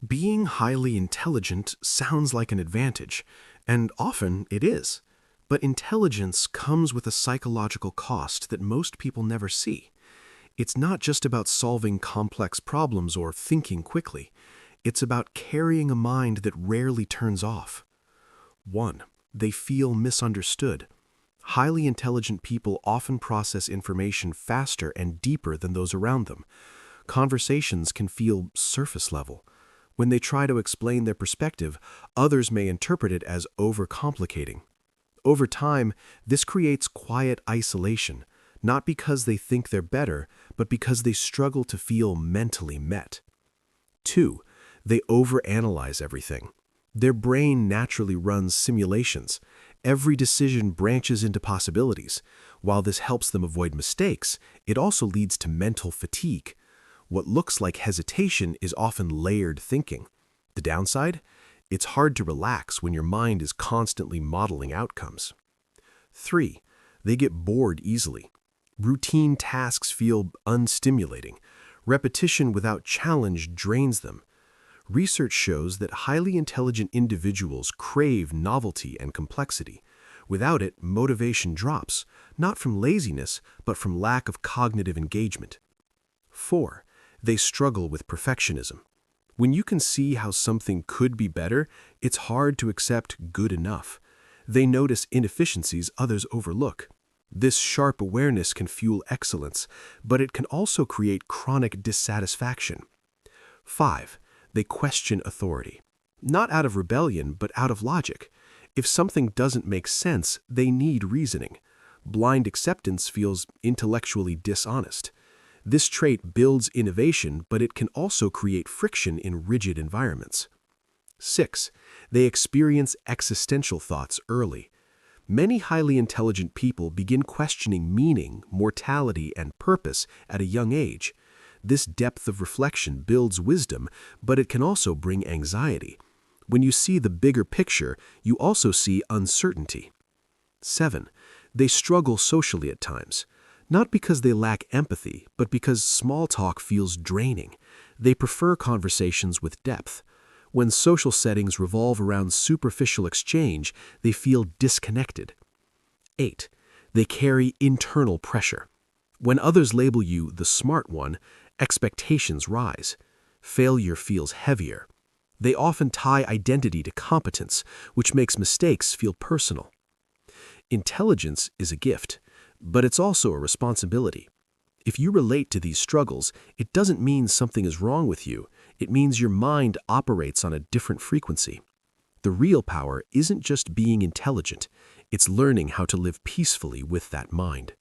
Being highly intelligent sounds like an advantage, and often it is. But intelligence comes with a psychological cost that most people never see. It's not just about solving complex problems or thinking quickly. It's about carrying a mind that rarely turns off. 1. They feel misunderstood. Highly intelligent people often process information faster and deeper than those around them. Conversations can feel surface level. When they try to explain their perspective, others may interpret it as overcomplicating. Over time, this creates quiet isolation, not because they think they're better, but because they struggle to feel mentally met. 2. They overanalyze everything. Their brain naturally runs simulations. Every decision branches into possibilities. While this helps them avoid mistakes, it also leads to mental fatigue. What looks like hesitation is often layered thinking. The downside? It's hard to relax when your mind is constantly modeling outcomes. 3. They get bored easily. Routine tasks feel unstimulating. Repetition without challenge drains them. Research shows that highly intelligent individuals crave novelty and complexity. Without it, motivation drops, not from laziness, but from lack of cognitive engagement. 4. They struggle with perfectionism. When you can see how something could be better, it's hard to accept good enough. They notice inefficiencies others overlook. This sharp awareness can fuel excellence, but it can also create chronic dissatisfaction. 5. They question authority. Not out of rebellion, but out of logic. If something doesn't make sense, they need reasoning. Blind acceptance feels intellectually dishonest. This trait builds innovation, but it can also create friction in rigid environments. 6. They experience existential thoughts early. Many highly intelligent people begin questioning meaning, mortality, and purpose at a young age. This depth of reflection builds wisdom, but it can also bring anxiety. When you see the bigger picture, you also see uncertainty. 7. They struggle socially at times. Not because they lack empathy, but because small talk feels draining. They prefer conversations with depth. When social settings revolve around superficial exchange, they feel disconnected. 8. They carry internal pressure. When others label you the smart one, expectations rise. Failure feels heavier. They often tie identity to competence, which makes mistakes feel personal. Intelligence is a gift, but it's also a responsibility. If you relate to these struggles, it doesn't mean something is wrong with you. It means your mind operates on a different frequency. The real power isn't just being intelligent, it's learning how to live peacefully with that mind.